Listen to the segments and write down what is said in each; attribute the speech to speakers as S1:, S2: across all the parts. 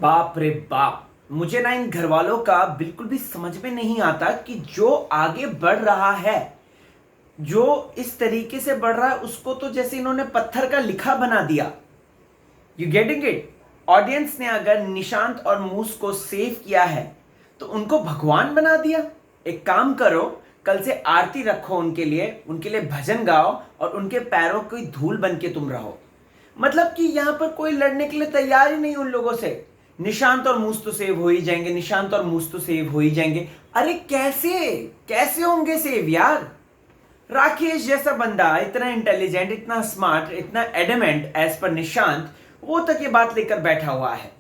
S1: बाप रे बाप। मुझे ना इन घर वालों का बिल्कुल भी समझ में नहीं आता कि जो आगे बढ़ रहा है, जो इस तरीके से बढ़ रहा है, उसको तो जैसे इन्होंने पत्थर का लिखा बना दिया। You getting it? ऑडियंस ने अगर निशांत और मूस को सेव किया है तो उनको भगवान बना दिया। एक काम करो, कल से आरती रखो उनके लिए भजन गाओ और उनके पैरों की धूल बन के तुम रहो। मतलब कि यहां पर कोई लड़ने के लिए तैयार ही नहीं उन लोगों से। निशांत और मूस तो सेव हो ही जाएंगे, निशांत और मूस तो सेव हो ही जाएंगे। अरे कैसे कैसे होंगे सेव यार? राकेश जैसा बंदा, इतना इंटेलिजेंट, इतना स्मार्ट, इतना एडमेंट एज पर निशांत, वो तक ये बात लेकर बैठा हुआ है।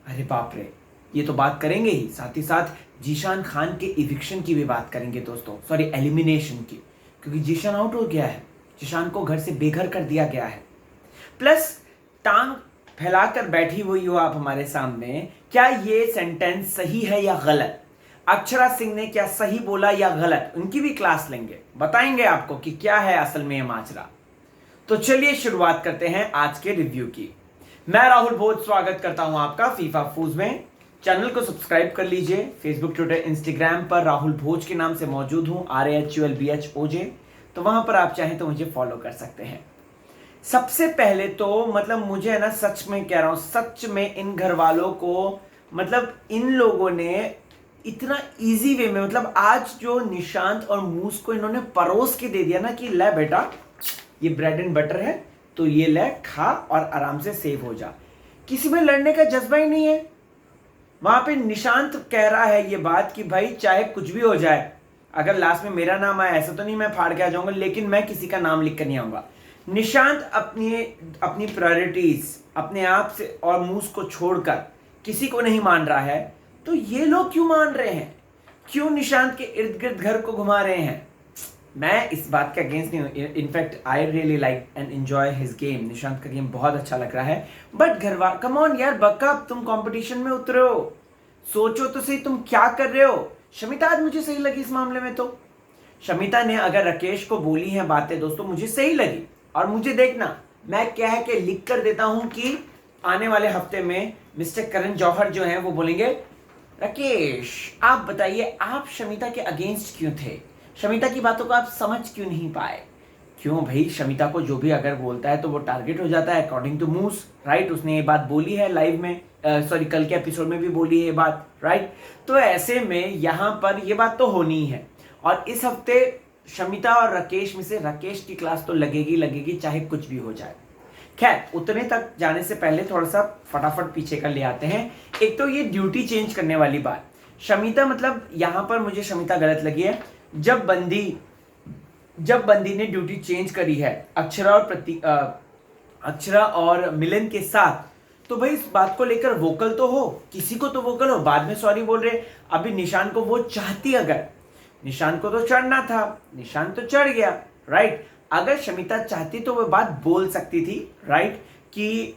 S1: अरे बाप रे, ये तो बात करेंगे ही, साथ ही साथ जीशान खान के इविक्शन की भी बात करेंगे दोस्तों, सॉरी एलिमिनेशन की, क्योंकि जीशान आउट हो गया है। जीशान को घर से बेघर कर दिया गया है। प्लस टांग फैलाकर बैठी हुई हो आप हमारे सामने, क्या ये सेंटेंस सही है या गलत? अक्षरा सिंह ने क्या सही बोला या गलत? उनकी भी क्लास लेंगे, बताएंगे आपको कि क्या है असल में ये माजरा। तो चलिए शुरुआत करते हैं आज के रिव्यू की। मैं राहुल भोज स्वागत करता हूं आपका फीफा फूज में। चैनल को सब्सक्राइब कर लीजिए। फेसबुक, ट्विटर, इंस्टाग्राम पर राहुल भोज के नाम से मौजूद हूं, RAHULBHOJ। तो वहां पर आप चाहें तो मुझे फॉलो कर सकते हैं। सबसे पहले तो मतलब मुझे है ना, सच में कह रहा हूं, सच में इन घर वालों को, मतलब इन लोगों ने इतना इजी वे में, मतलब आज जो निशांत और मूस को इन्होंने परोस के दे दिया ना कि ले बेटा, ये ब्रेड एंड बटर है, तो ये ले, खा और आराम से सेव हो जा। किसी में लड़ने का जज्बा ही नहीं है। वहां पे निशांत कह रहा है ये बात कि भाई चाहे कुछ भी हो जाए, अगर लास्ट में मेरा नाम आया, ऐसा तो नहीं मैं फाड़ के आ जाऊंगा, लेकिन मैं किसी का नाम लिख कर नहीं आऊंगा। निशांत अपनी प्रायोरिटीज अपने आप से और मूस को छोड़कर किसी को नहीं मान रहा है, तो ये लोग क्यों मान रहे हैं? क्यों निशांत के इर्द गिर्द घर को घुमा रहे हैं? मैं इस बात के अगेंस्ट नहीं हूँ। In fact I really like and enjoy his game. Nishant का गेम बहुत अच्छा लग रहा है। बट घरवाल, कम ऑन यार, बकअप, तुम कंपटीशन में उतरे हो, सोचो तो सही तुम क्या कर रहे हो। शमिता आज मुझे सही लगी इस मामले में। तो शमिता ने अगर राकेश को बोली है बातें दोस्तों, मुझे सही लगी। और मुझे देखना, मैं कह के लिख कर देता हूं कि आने वाले हफ्ते में मिस्टर करण जौहर जो है वो बोलेंगे, राकेश आप बताइए, आप शमिता के अगेंस्ट क्यों थे? शमिता की बातों को आप समझ क्यों नहीं पाए? क्यों भाई, शमिता को जो भी अगर बोलता है तो वो टारगेट हो जाता है, अकॉर्डिंग टू मूस, राइट? उसने ये बात बोली है लाइव में, सॉरी कल के एपिसोड में भी बोली है ये बात, राइट? तो ऐसे में यहां पर ये बात तो होनी ही है। और इस हफ्ते शमिता और राकेश में से राकेश की क्लास तो लगेगी लगेगी, चाहे कुछ भी हो जाए। खैर, उतने तक जाने से पहले थोड़ा सा फटाफट पीछे का ले आते हैं। एक तो ये ड्यूटी चेंज करने वाली बात, शमिता, मतलब यहां पर मुझे शमिता गलत लगी है। जब बंदी ने ड्यूटी चेंज करी है अक्षरा और मिलन के साथ, तो भाई इस बात को लेकर वोकल तो हो, किसी को तो वोकल हो। बाद में सॉरी बोल रहे। अभी निशान को वो चाहती, अगर निशान को तो चढ़ना था, निशान तो चढ़ गया, राइट? अगर शमिता चाहती तो वो बात बोल सकती थी, राइट? कि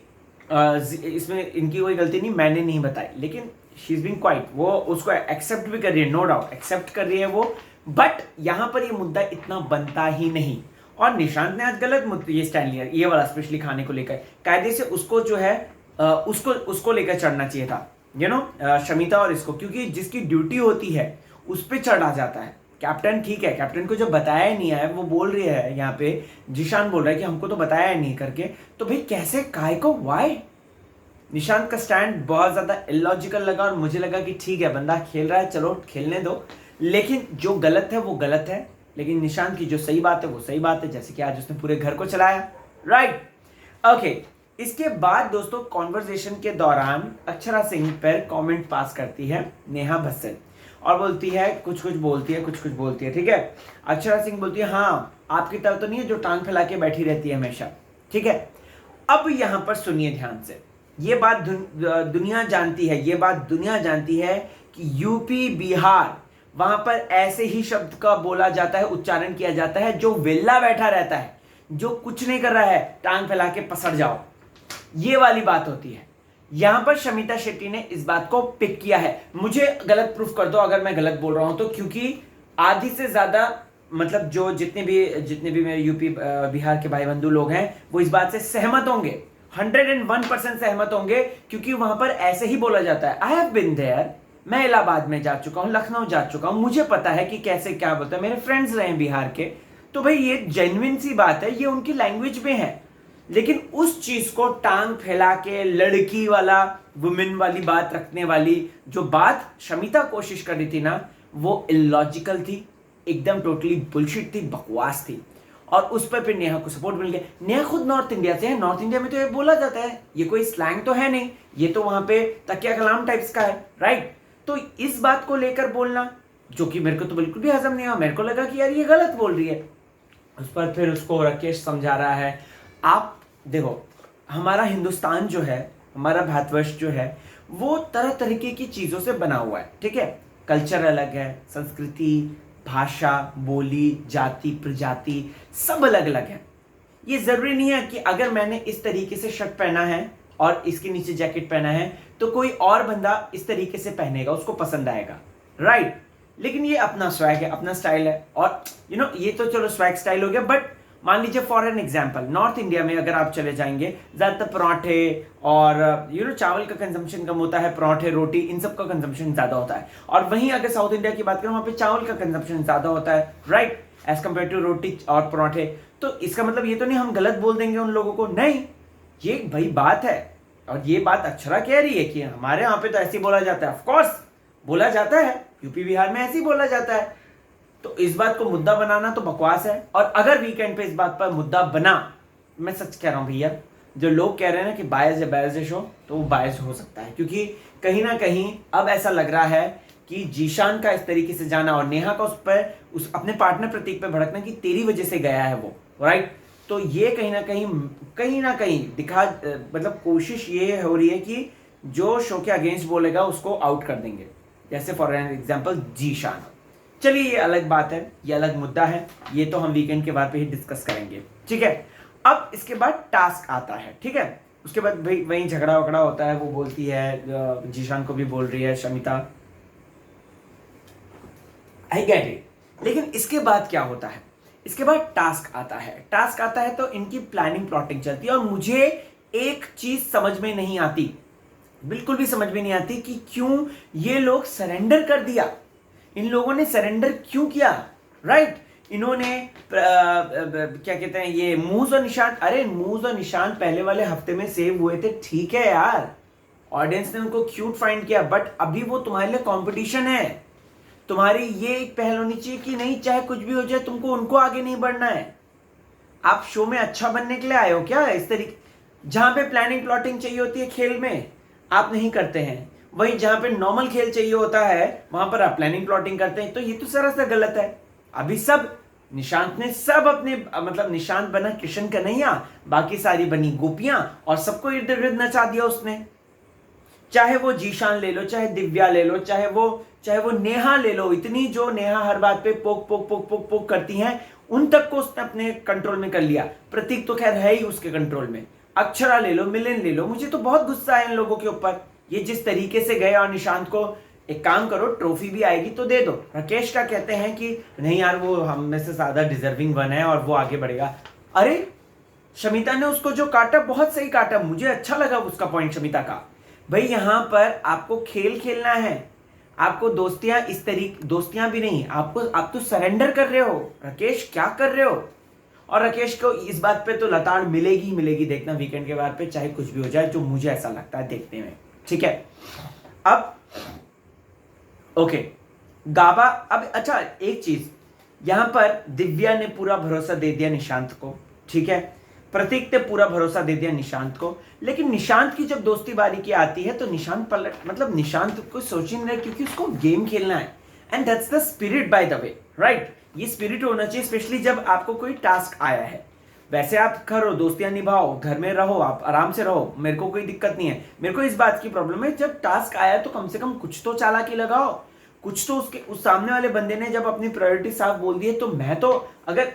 S1: इसमें इनकी कोई गलती नहीं, मैंने नहीं बताई। लेकिन शी इज बीइंग क्वाइट, वो उसको एक्सेप्ट भी कर रही है, नो डाउट एक्सेप्ट कर रही है वो। बट यहां पर ये मुद्दा इतना बनता ही नहीं। और निशांत ने आज गलत ये स्टैंड लिया, ये वाला स्पेशली खाने को लेकर। कायदे से उसको जो है उसको लेकर चढ़ना चाहिए था, यू नो, शमिता और इसको, क्योंकि जिसकी ड्यूटी होती है उस पर चढ़ा जाता है। कैप्टन ठीक है, कैप्टन को जब बताया ही नहीं है, वो बोल रही है यहाँ पे, जीशान बोल रहा है कि हमको तो बताया नहीं करके, तो भाई कैसे, काय को, वाई? निशांत का स्टैंड बहुत ज्यादा इलॉजिकल लगा और मुझे लगा कि ठीक है, बंदा खेल रहा है, चलो खेलने दो। लेकिन जो गलत है वो गलत है, लेकिन निशांत की जो सही बात है वो सही बात है, जैसे कि आज उसने पूरे घर को चलाया, राइट? ओके। इसके बाद दोस्तों कॉन्वर्सेशन के दौरान अक्षरा सिंह पर कमेंट पास करती है नेहा भस्सन और बोलती है, कुछ कुछ बोलती है, ठीक है? अक्षरा सिंह बोलती है, हाँ आपकी तरह तो नहीं है जो टांग फैला के बैठी रहती है हमेशा, ठीक है? अब यहां पर सुनिए ध्यान से, ये बात दुनिया जानती है कि यूपी, बिहार, वहां पर ऐसे ही शब्द का बोला जाता है, उच्चारण किया जाता है, जो वेल्ला बैठा रहता है, जो कुछ नहीं कर रहा है, टांग फैला के पसर जाओ, ये वाली बात होती है। यहां पर शमिता शेट्टी ने इस बात को पिक किया है। मुझे गलत प्रूफ कर दो अगर मैं गलत बोल रहा हूं तो, क्योंकि आधी से ज्यादा, मतलब जो जितने भी मेरे यूपी बिहार के भाई बंधु लोग हैं, वो इस बात से सहमत होंगे। 101% सहमत होंगे, क्योंकि वहां पर ऐसे ही बोला जाता है। आई हैव बीन देयर, मैं इलाहाबाद में जा चुका हूं, लखनऊ जा चुका हूं, मुझे पता है कि कैसे क्या बोलता है, मेरे फ्रेंड्स रहे बिहार के, तो भाई ये जेन्युइन सी बात है, ये उनकी लैंग्वेज में है। लेकिन उस चीज को टांग फैला के लड़की वाला, वुमेन वाली बात रखने वाली जो बात शमिता कोशिश कर रही थी ना, वो इलॉजिकल थी, एकदम टोटली बुलशिट थी, बकवास थी। और उस पर फिर नेहा को सपोर्ट मिल गया। नेहा खुद नॉर्थ इंडिया से है, नॉर्थ इंडिया में तो ये बोला जाता है, ये कोई स्लैंग तो है नहीं, ये तो वहां पे तकिया कलाम टाइप्स का है, राइट। तो इस बात को लेकर बोलना, जो कि मेरे को तो बिल्कुल भी हजम नहीं हुआ, मेरे को लगा कि यार ये गलत बोल रही है। उस पर फिर उसको राकेश समझा रहा है। आप देखो, हमारा हिंदुस्तान जो है, हमारा भारतवर्ष जो है, वो तरह तरीके की चीजों से बना हुआ है, ठीक है। कल्चर अलग है, संस्कृति, भाषा, बोली, जाति, प्रजाति सब अलग अलग है। ये जरूरी नहीं है कि अगर मैंने इस तरीके से शर्ट पहना है और इसके नीचे जैकेट पहना है तो कोई और बंदा इस तरीके से पहनेगा, उसको पसंद आएगा, राइट। लेकिन ये अपना स्वैग है, अपना स्टाइल है। और ये तो चलो स्वैग स्टाइल हो गया, बट मान लीजिए for an example, north India में अगर आप चले जाएंगे, ज्यादातर पराठे और चावल का कंजम्पशन कम होता है, पराठे, रोटी, इन सब का कंजम्पशन ज्यादा होता है। और वहीं अगर साउथ इंडिया की बात करें, वहां पे चावल का कंजम्पशन ज्यादा होता है, राइट, एज कम्पेयर टू रोटी और पराठे। तो इसका मतलब ये तो नहीं हम गलत बोल देंगे उन लोगों को, नहीं, ये भाई बात है। और ये बात अक्षरा कह रही है कि हमारे यहाँ पे तो ऐसे ही बोला जाता है, ऑफकोर्स बोला जाता है, यूपी बिहार में ऐसे ही बोला जाता है। तो इस बात को मुद्दा बनाना तो बकवास है। और अगर वीकेंड पे इस बात पर मुद्दा बना, मैं सच कह रहा हूं भैया, जो लोग कह रहे हैं ना कि बायस या बायस हो, तो वो बायस हो सकता है, क्योंकि कहीं ना कहीं अब ऐसा लग रहा है कि जीशान का इस तरीके से जाना और नेहा का उस अपने पार्टनर प्रतीक पे भड़कना कि तेरी वजह से गया है वो, राइट। तो ये कहीं ना कहीं दिखा, मतलब कोशिश ये हो रही है कि जो शो के अगेंस्ट बोलेगा उसको आउट कर देंगे, जैसे फॉर एग्जाम्पल जीशान। चलिए ये अलग बात है, ये अलग मुद्दा है, ये तो हम वीकेंड के बाद पे ही डिस्कस करेंगे, ठीक है। अब इसके बाद टास्क आता है, ठीक है। उसके बाद भाई वहीं झगड़ा वगड़ा होता है, वो बोलती है, जीशान को भी बोल रही है शमिता, आई गेट इट। लेकिन इसके बाद क्या होता है, इसके बाद टास्क आता है। टास्क आता है तो इनकी प्लानिंग प्लॉटिंग चलती है। और मुझे एक चीज समझ में नहीं आती, बिल्कुल भी समझ में नहीं आती कि क्यों ये लोग सरेंडर कर दिया। इन लोगों ने सरेंडर क्यों किया, राइट। इन्होंने क्या कहते हैं, ये मूज और निशान, अरे मूज और निशान पहले वाले हफ्ते में सेव हुए थे, ठीक है यार, ऑडियंस ने उनको क्यूट फाइंड किया, बट अभी वो तुम्हारे लिए कंपटीशन है। तुम्हारी ये एक पहल होनी चाहिए कि नहीं, चाहे कुछ भी हो जाए, तुमको उनको आगे नहीं बढ़ना है। आप शो में अच्छा बनने के लिए आए हो क्या? इस तरीके जहां पे प्लानिंग प्लॉटिंग चाहिए होती है खेल में, आप नहीं करते हैं। वहीं जहां पे नॉर्मल खेल चाहिए होता है, वहां पर आप प्लानिंग प्लॉटिंग करते हैं। तो ये तो सरासर गलत है। अभी सब निशांत ने सब अपने, मतलब निशांत बना किशन कन्हैया, बाकी सारी बनी गोपियां, और सबको इर्द गिर्द नचा दिया उसने। चाहे वो जीशान ले लो, चाहे दिव्या ले लो, चाहे वो नेहा ले लो, इतनी जो नेहा हर बात पे पोक पोक पोक पोक पोक करती हैं, उन तक को उसने अपने कंट्रोल में कर लिया। प्रतीक तो खैर है ही उसके कंट्रोल में। अक्षरा ले लो, मिलिन ले लो, मुझे तो बहुत गुस्सा है इन लोगों के ऊपर। ये जिस तरीके से गए, और निशांत को एक काम करो, ट्रॉफी भी आएगी तो दे दो। राकेश का कहते हैं कि नहीं यार, वो हम में से ज्यादा डिजर्विंग वन है और वो आगे बढ़ेगा। अरे शमिता ने उसको जो काटा, बहुत सही काटा, मुझे अच्छा लगा उसका पॉइंट शमिता का। भाई यहां पर आपको खेल खेलना है, आपको दोस्तियां इस तरीके, दोस्तियां भी नहीं, आप तो सरेंडर कर रहे हो। राकेश क्या कर रहे हो? और राकेश को इस बात पे तो लताड़ मिलेगी ही मिलेगी, देखना वीकेंड के बाद पे, चाहे कुछ भी हो जाए, जो मुझे ऐसा लगता है देखने में, ठीक है। अब ओके, गाबा, अब अच्छा एक चीज, यहां पर दिव्या ने पूरा भरोसा दे दिया निशांत को, ठीक है। प्रतीक ने पूरा भरोसा दे दिया निशांत को, लेकिन निशांत की जब दोस्ती बारी की आती है तो निशांत पलट, मतलब निशांत को सोच नहीं रहा, क्योंकि उसको गेम खेलना है। And that's the spirit by the way, right. ये स्पिरिट होना चाहिए, स्पेशली जब आपको कोई टास्क आया है। वैसे आप करो, दोस्तियां निभाओ, घर में रहो, आप आराम से रहो, मेरे को कोई दिक्कत नहीं है। मेरे को इस बात की प्रॉब्लम है, जब टास्क आया तो कम से कम कुछ तो चालाकी लगाओ, कुछ तो उस सामने वाले बंदे ने जब अपनी प्रायोरिटी साफ बोल दी है, तो मैं तो अगर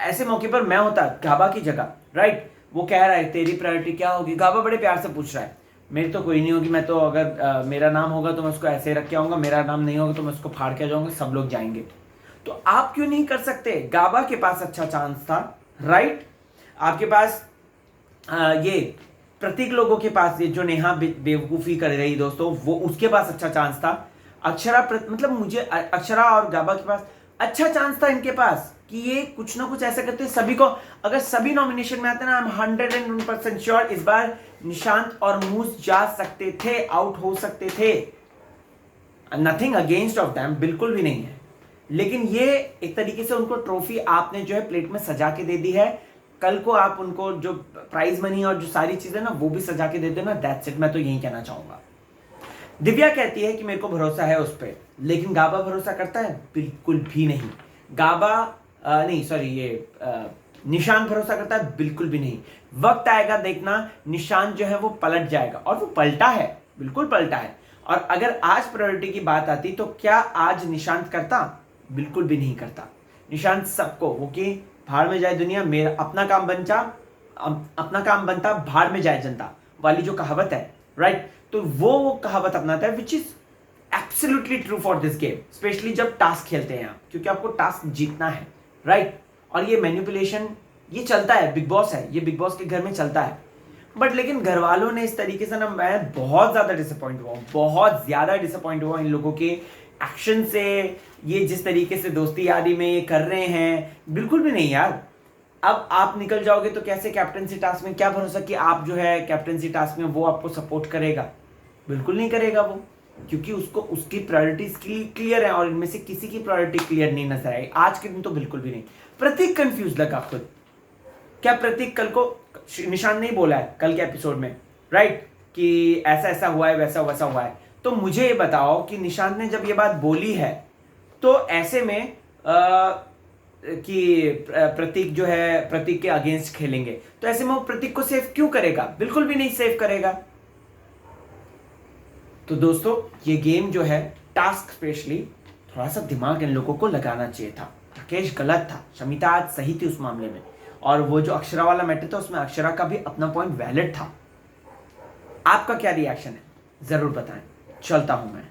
S1: ऐसे मौके पर मैं होता गाबा की जगह, राइट, वो कह रहा है तेरी प्रायोरिटी क्या होगी, गाबा बड़े प्यार से पूछ रहा है, मेरी तो कोई नहीं होगी, मैं तो अगर मेरा नाम होगा तो मैं उसको ऐसे रख के आऊंगा, मेरा नाम नहीं होगा तो मैं उसको फाड़ के जाऊंगा, सब लोग जाएंगे। तो आप क्यों नहीं कर सकते? गाबा के पास अच्छा चांस था, राइट। आपके पास ये प्रतीक लोगों के पास, ये जो नेहा बेवकूफ़ी कर गई दोस्तों, वो उसके पास अच्छा चांस था। अक्षरा मतलब मुझे अक्षरा और गाबा के पास अच्छा चांस था इनके पास कि ये कुछ ना कुछ ऐसा करते सभी को। अगर सभी नॉमिनेशन में आते ना, आई एम 101% श्योर इस बार निशांत और मूस जा सकते थे, आउट हो सकते थे। नथिंग अगेंस्ट ऑफ दैम, बिल्कुल भी नहीं है, लेकिन ये एक तरीके से उनको ट्रॉफी आपने जो है प्लेट में सजा के दे दी है। कल को आप उनको जो प्राइज मनी और जो सारी चीजें ना वो भी सजा के दे देना, दैट्स इट। मैं तो यही कहना चाहूंगा। दिव्या कहती है कि मेरे को भरोसा है उस पर, लेकिन गाबा भरोसा करता है? बिल्कुल भी नहीं। गाबा नहीं सॉरी ये निशांत भरोसा करता है? बिल्कुल भी नहीं। वक्त आएगा देखना, निशांत जो है वो पलट जाएगा, और वो पलटा है, बिल्कुल पलटा है। और अगर आज प्रायोरिटी की बात आती तो क्या आज निशांत करता? बिल्कुल भी नहीं करता। निशांत सबको वो कि भाड़ में जाए दुनिया, मेरा अपना काम बनता भाड़ में जाए जनता वाली जो कहावत है, राइट? तो वो कहावत अपनाता है, which is absolutely true for this game, specially जब टास्क खेलते हैं आप, क्योंकि आपको टास्क जीतना है, राइट? और ये मैनिपुलेशन ये चलता है, बिग बॉस है, ये बिग बॉस के घर में चलता है। बट लेकिन घर वालों ने इस तरीके से ना, मैं बहुत ज्यादा डिसअपॉइंट हुआ, बहुत ज्यादा डिसअपॉइंट हुआ इन लोगों के एक्शन से। ये जिस तरीके से दोस्ती यारी में ये कर रहे हैं, बिल्कुल भी नहीं यार। अब आप निकल जाओगे तो कैसे कैप्टनसी टास्क में, क्या भरोसा कि आप जो है कैप्टनसी टास्क में वो आपको सपोर्ट करेगा? बिल्कुल नहीं करेगा वो, क्योंकि उसको उसकी प्रायोरिटीज क्लियर है, और इनमें से किसी की प्रायोरिटी क्लियर नहीं नजर आई आज के दिन तो बिल्कुल भी नहीं। प्रतीक कंफ्यूज लगा खुद। क्या प्रतीक कल को, निशान नहीं बोला है कल के एपिसोड में, राइट, कि ऐसा ऐसा हुआ है, वैसा वैसा हुआ है? तो मुझे ये बताओ कि निशांत ने जब ये बात बोली है तो ऐसे में कि प्रतीक जो है प्रतीक के अगेंस्ट खेलेंगे, तो ऐसे में वो प्रतीक को सेव क्यों करेगा? बिल्कुल भी नहीं सेव करेगा। तो दोस्तों ये गेम जो है, टास्क स्पेशली, थोड़ा सा दिमाग इन लोगों को लगाना चाहिए था। राकेश गलत था, शमिता आज सही थी उस मामले में, और वो जो अक्षरा वाला मैटर था उसमें अक्षरा का भी अपना पॉइंट वैलिड था। आपका क्या रिएक्शन है जरूर बताएं। चलता हूं मैं।